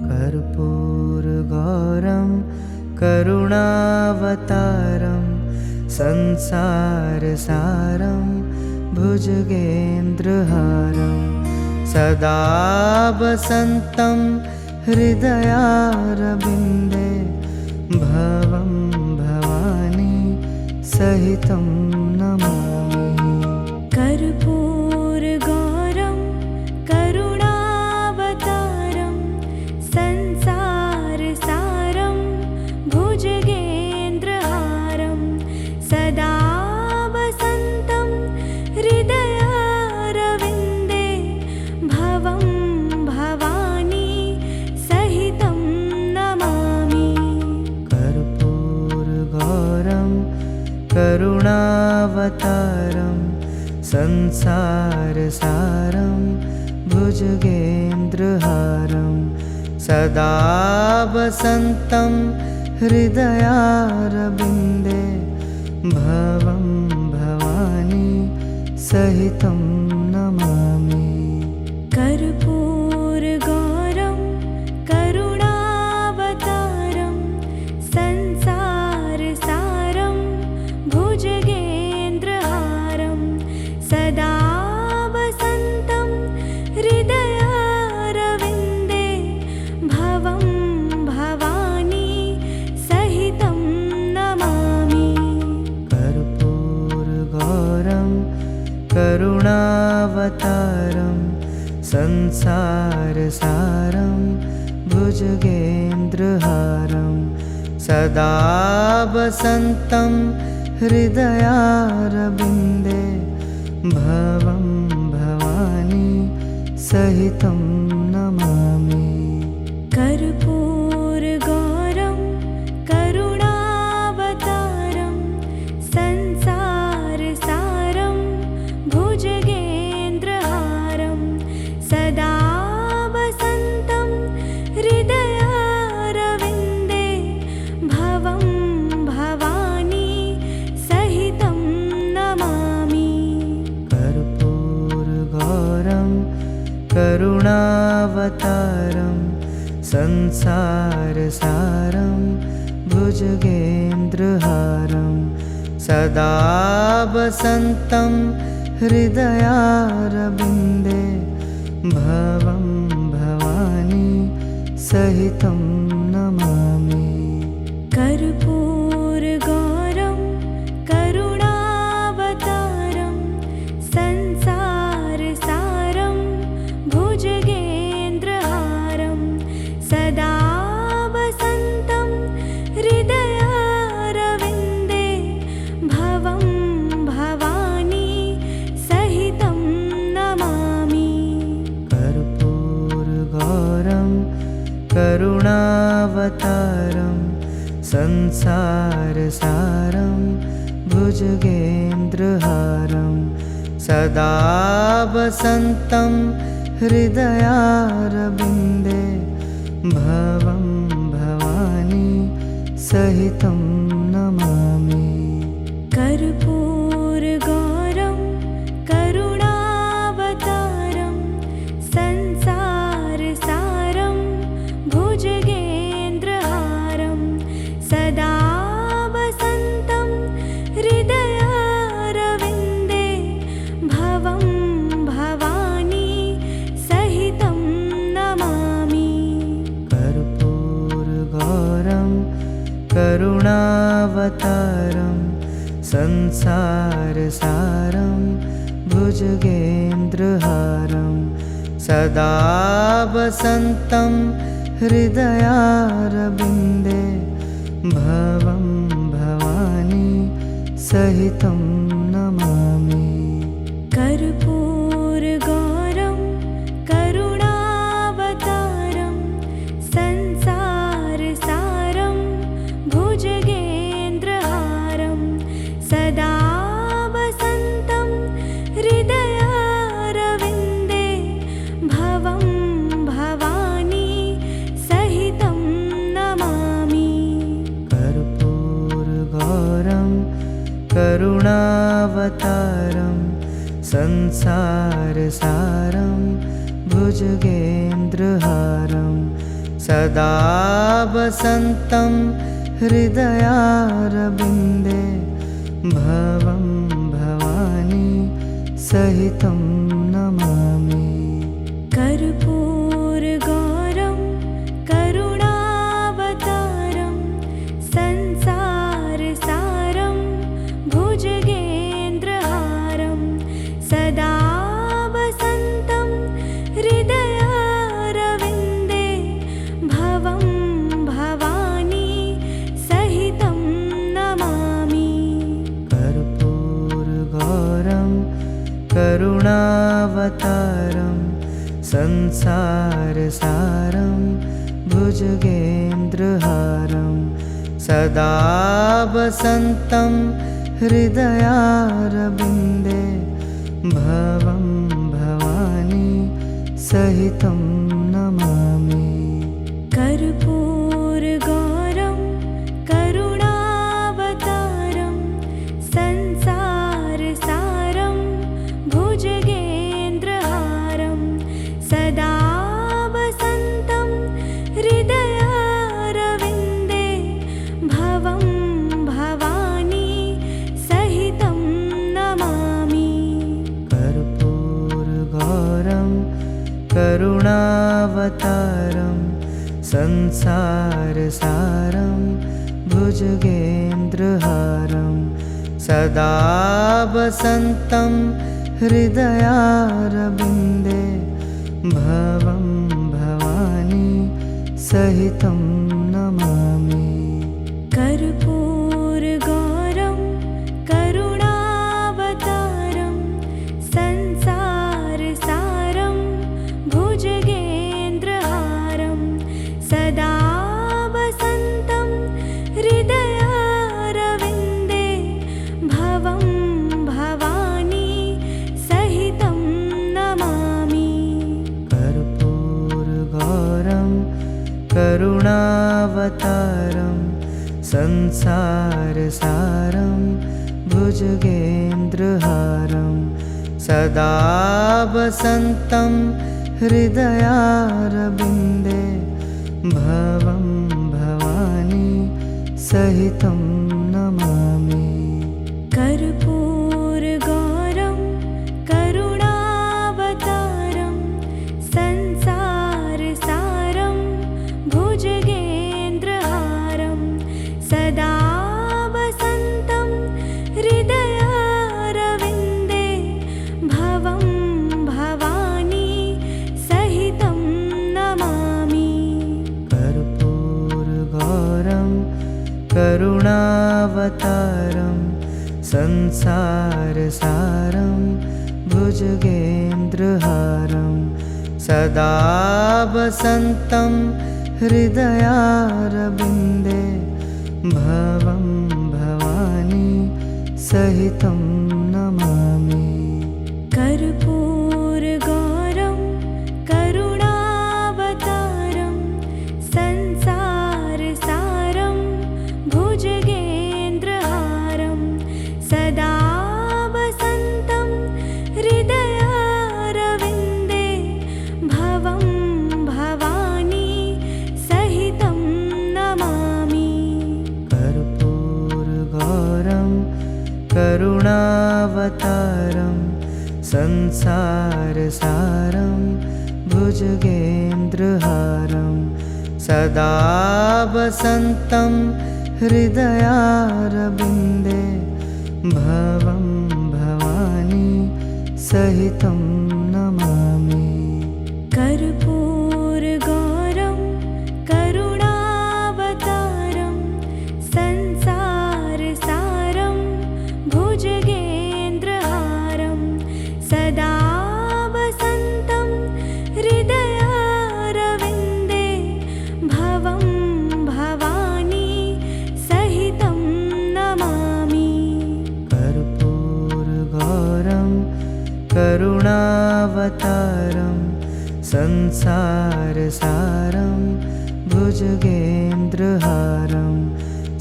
कर्पूरगौरं करुणावतारं संसारसारं भुजगेन्द्रहारं सदा वसन्तं हृदयारविन्दे भवं भवानी सहितं नमामि। कर्पूरगौरं करुणावतारं संसारसारं भुजगेन्द्रहारं सदा वसन्तं हृदयारविन्दे भवं भवानी सहितं नमामि। कर्पूरगौरं करुणावतारं संसारसारं भुजगेन्द्रहारं सदा वसन्तं हृदयारविन्दे भवं भवानी सहितं नमामि। कर्पूरगौरं करुणावतारं संसारसारं भुजगेन्द्रहारं सदा वसन्तं हृदयारविन्दे भवं भवानी सहितं नमामि। कर्पूरगौरं करुणावतारं संसारसारं भुजगेन्द्रहारं सदा वसन्तं हृदयारविन्दे भवं भवानी सहितं नमामि। कर्पूरगौरं करुणावतारं संसारसारं भुजगेन्द्रहारं सदा वसन्तं हृदयारविन्दे भवं भवानी सहितं नमामि। कर्पूरगौरं करुणावतारं संसारसारं भुजगेन्द्रहारं सदा वसन्तं हृदयारविन्दे भवं भवानी सहितं नमामि। कर्पूरगौरं करुणावतारं संसारसारं भुजगेन्द्रहारं सदा वसन्तं हृदयारविन्दे भवं भवानी सहितं नमामि। कर्पूरगौरं करुणावतारं संसारसारं भुजगेन्द्रहारं सदा वसन्तं हृदयारविन्दे भवं भवानी सहितं नमामि। कर्पूरगौरं करुणावतारं संसारसारं भुजगेन्द्रहारं सदा वसन्तं हृदयारविन्दे भवं भवानी सहितं नमामि। कर्पूरगौरं करुणावतारं संसारसारं भुजगेन्द्रहारं सदा वसन्तं हृदयारविन्दे भवं भवानी सहितं नमामि। कर्पूरगौरं करुणावतारं संसारसारं भुजगेन्द्रहारं सदा वसन्तं हृदयारविन्दे भवं भवानी सहितं नमामि। कर्पूरगौरं करुणावतारं संसारसारं भुजगेन्द्रहारं सदा वसन्तं हृदयारविन्दे भवं भवानी सहितं नमामि। कर्पूरगौरं करुणावतारं संसारसारं भुजगेन्द्रहारं सदा वसन्तं हृदयारविन्दे भवं भवानी सहितं नमामि। कर्पूरगौरं करुणावतारं संसारसारं भुजगेन्द्रहारं सदा वसन्तं हृदयारविन्दे भवं भवानी सहितं नमामि। कर्पूरगौरं करुणावतारं संसारसारं भुजगेन्द्रहारं सदा वसन्तं हृदयारविन्दे भवं भवानी सहितं नमामि। कर्पूरगौरं करुणावतारं संसारसारं भुजगेन्द्रहारं सदा वसन्तं हृदयारविन्दे भवं भवानी सहितं नमामि। कर्पूरगौरं करुणावतारं संसारसारं भुजगेन्द्रहारं सदा वसन्तं हृदयारविन्दे भवं भवानी सहितं नमामि। कर्पूरगौरं करुणावतारं संसारसारं भुजगेन्द्रहारं सदा वसन्तं हृदयारविन्दे भवं भवानी सहितं नमामि। कर्पूरगौरं करुणावतारं संसारसारं भुजगेन्द्रहारं सदा वसन्तं हृदयारविन्दे भवं भवानी सहितं नमामि। कर्पूरगौरं करुणावतारं संसारसारं भुजगेन्द्रहारं सदा वसन्तं हृदयारविन्दे भवं भवानी सहितं नमामि। कर्पूरगौरं करुणावतारं संसारसारं भुजगेन्द्रहारं सदा वसन्तं हृदयारविन्दे भवं भवानी सहितं नमामि। कर्पूरगौरं करुणावतारं संसारसारं भुजगेन्द्रहारं सदा वसन्तं हृदयारविन्दे भवं भवानी सहितं नमामि। कर्पूरगौरं करुणावतारं संसारसारं भुजगेन्द्रहारं सदा वसन्तं हृदयारविन्दे भवं भवानी सहितं नमामि। कर्पूरगौरं करुणावतारं संसारसारं भुजगेन्द्रहारं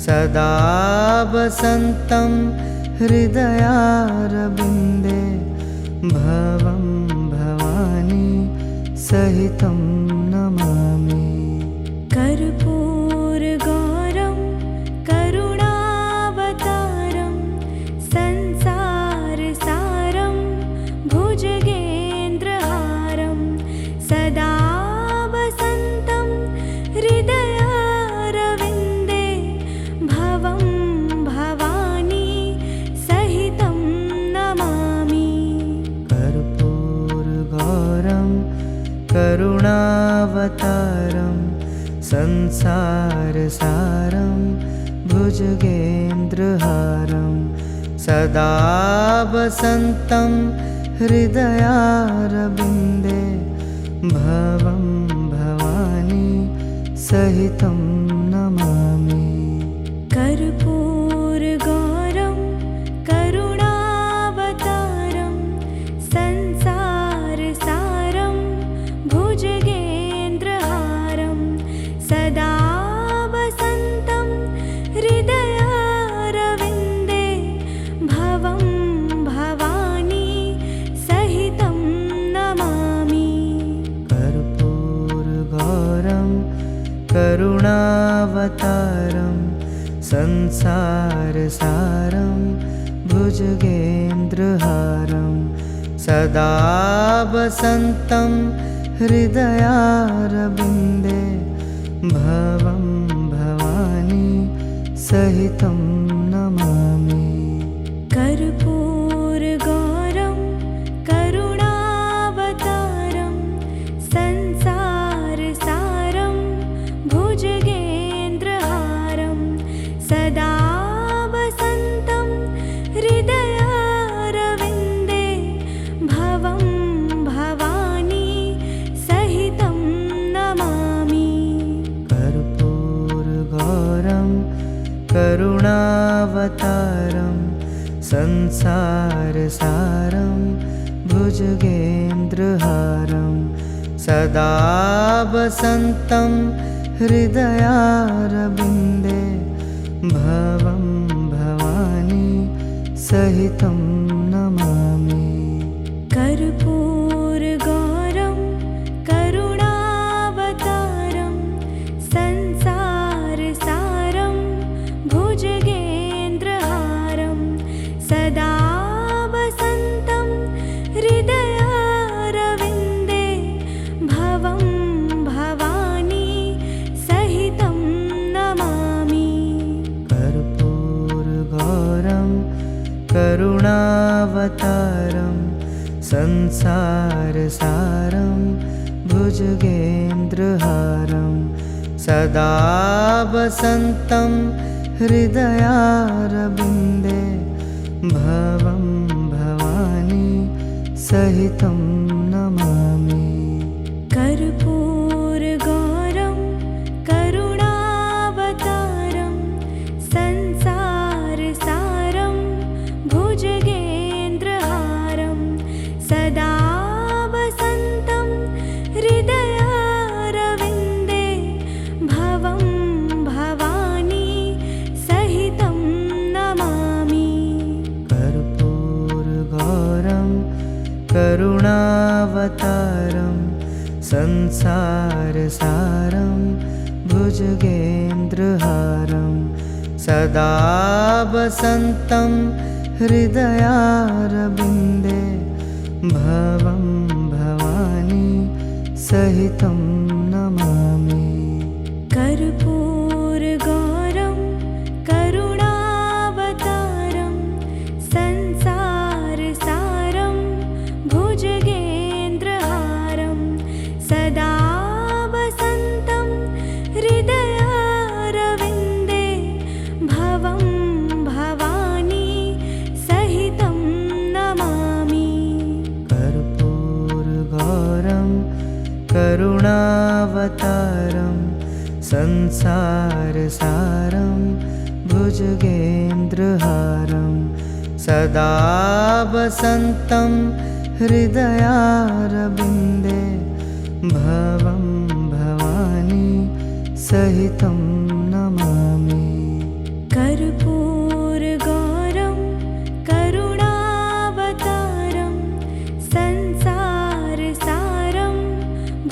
सदा वसन्तं हृदयारविन्दे भवं भवानी सहितं नमामि। संसारसारं भुजगेन्द्रहारं सदा वसन्तं हृदयारविन्दे भवं भवानी सहितं नमामि। कर्पूरगौरं करुणावतारं संसारसारं भुजगेन्द्रहारं सदा वसन्तं हृदयारविन्दे भवं भवानी सहितं नमामि। कर्पूरगौरं करुणावतारं संसारसारं भुजगेन्द्रहारं सदा वसन्तं हृदयारविन्दे भवं भवानी सहितं नमामि। कर्पूरगौरं करुणावतारं संसारसारं भुजगेन्द्रहारं सदा वसन्तं हृदयारविन्दे भवं भवानी सहितं नमामि। कर्पूरगौरं करुणावतारं संसारसारं भुजगेन्द्रहारं सदा वसन्तं हृदयारविन्दे भवं भवानी सहितं नमामि। कर्पूरगौरं करुणावतारं संसारसारं भुजगेन्द्रहारं सदा वसन्तं हृदयारविन्दे भवं भवानी सहितं नमामि। कर्पूरगौरं करुणावतारं संसारसारं भुजगेन्द्रहारं सदा वसन्तं हृदयारविन्दे भवं भवानी सहितं नमामि। कर्पूरगौरं करुणावतारं संसारसारं भुजगेन्द्रहारं सदा वसन्तं हृदयारविन्दे भवं भवानी सहितं नमामि। कर्पूरगौरं करुणावतारं संसारसारं भुजगेन्द्रहारं सदा वसन्तं हृदयारविन्दे भवं भवानी सहितं नमामि। कर्पूरगौरं करुणावतारं संसारसारं भुजगेन्द्रहारं सदा वसन्तं हृदयारविन्दे भवं भवानी सहितं नमामि। कर्पूरगौरं करुणावतारं संसारसारं भुजगेन्द्रहारं सदा वसन्तं हृदयारविन्दे भवं भवानी सहितं नमामि। कर्पूरगौरं करुणावतारं संसारसारं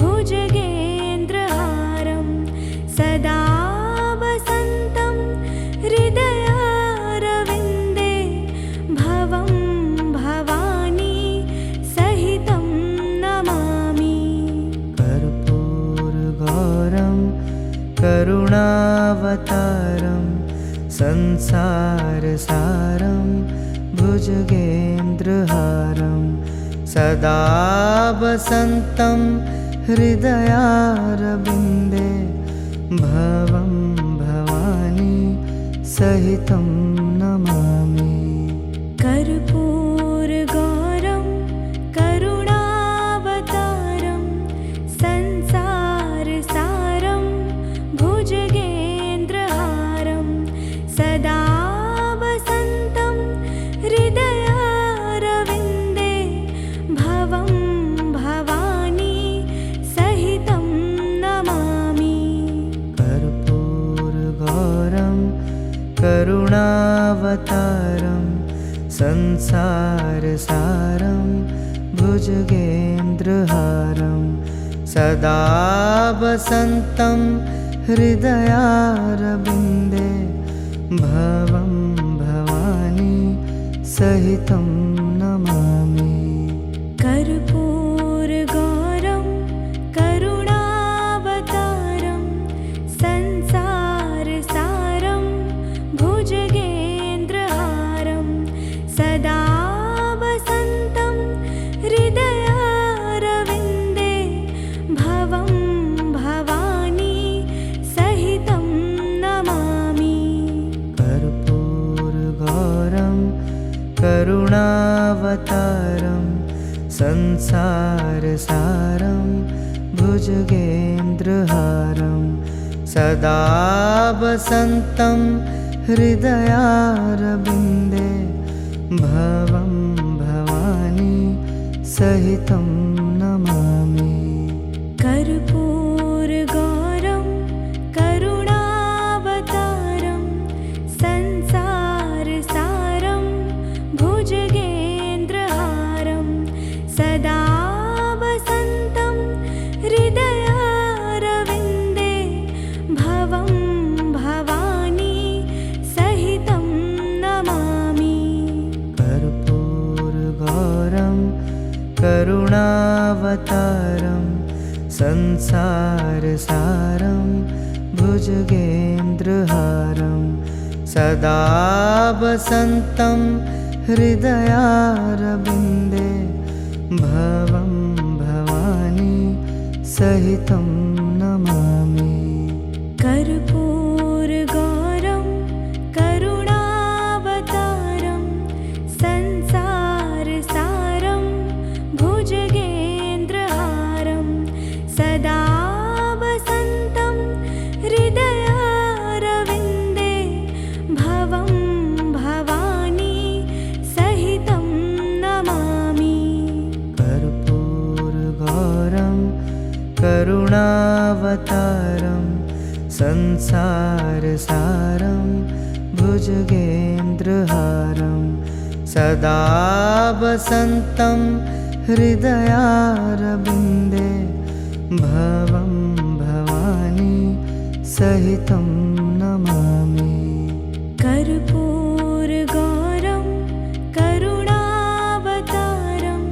भुजगेन्द्रहारं सदा वसन्तं हृदयारविन्दे भवं भवानी सहितं नमामि। कर्पूरगौरं करुणावतारं संसारसारं भुजगेन्द्रहारं सदा वसन्तं हृदयारविन्दे भवं भवानी सहितं नमामि। कर्पूरगौरं करुणावतारं संसारसारं भुजगेन्द्रहारं सदा वसन्तं हृदयारविन्दे भवं भवानी सहितं नमामि। कर्पूरगौरं करुणावतारं संसारसारं भुजगेन्द्रहारं सदा वसन्तं हृदयारविन्दे भवं भवानी सहितं नमामि। कर्पूरगौरं करुणावतारं संसारसारं भुजगेन्द्रहारं सदा वसन्तं हृदयारविन्दे भवं भवानी सहितं नमामि। कर्पूरगौरं करुणावतारं संसारसारं भुजगेन्द्रहारं सदा वसन्तं हृदयारविन्दे भवं भवानी सहितं नमामि। कर्पूरगौरं करुणावतारं संसारसारं भुजगेन्द्रहारं सदा वसन्तं हृदयारविन्दे भवं भवानी सहितं नमामि। कर्पूरगौरं करुणावतारं संसारसारं भुजगेन्द्रहारं सदा वसन्तं हृदयारविन्दे भवं भवानी सहितं नमामि। कर्पूरगौरं करुणावतारं संसारसारं भुजगेन्द्रहारं सदा वसन्तं हृदयारविन्दे भवं भवानी सहितं नमामि। कर्पूरगौरं करुणावतारं संसारसारं भुजगेन्द्रहारं सदा वसन्तं हृदयारविन्दे भवं भवानी सहितं नमामि। कर्पूरगौरं करुणावतारं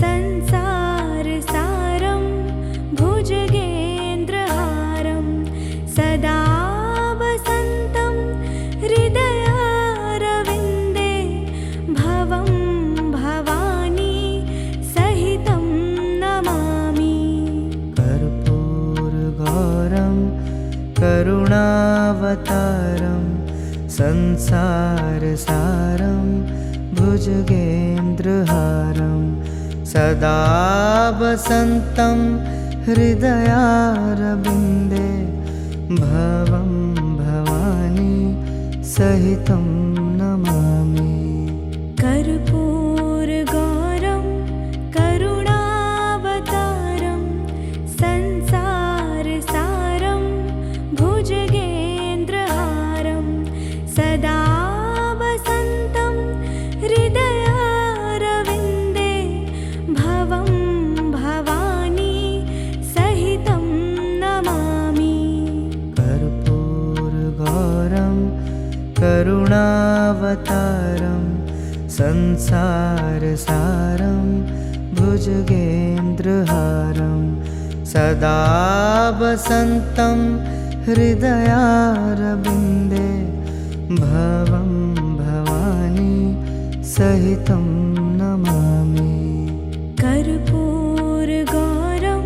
संसारसारं भुजगेन्द्रहारं सदा वसन्तं हृदयारविन्दे भवं भवानी सहितं नमामि। कर्पूरगौरं करुणावतारं संसारसारं भुजगेन्द्रहारं सदा वसन्तं हृदयारविन्दे भवं भवानी सहितं नमामि। कर्पूरगौरं करुणावतारं संसारसारं भुजगेन्द्रहारं सदा वसन्तं हृदयारविन्दे भवं भवानी सहितं नमामि। कर्पूरगौरं करुणावतारं संसारसारं भुजगेन्द्रहारं सदा वसन्तं हृदयारविन्दे भवं भवानी सहितं नमामि। कर्पूरगौरं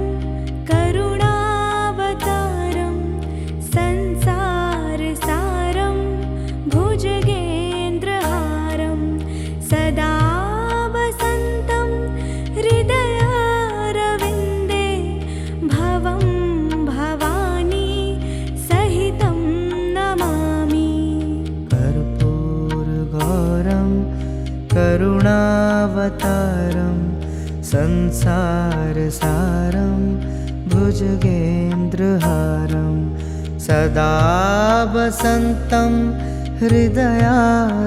करुणावतारं संसारसारं भुजगेन्द्रहारं सदा वसन्तं हृदयारविन्दे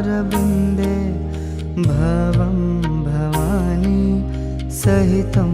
भवं भवानी सहितं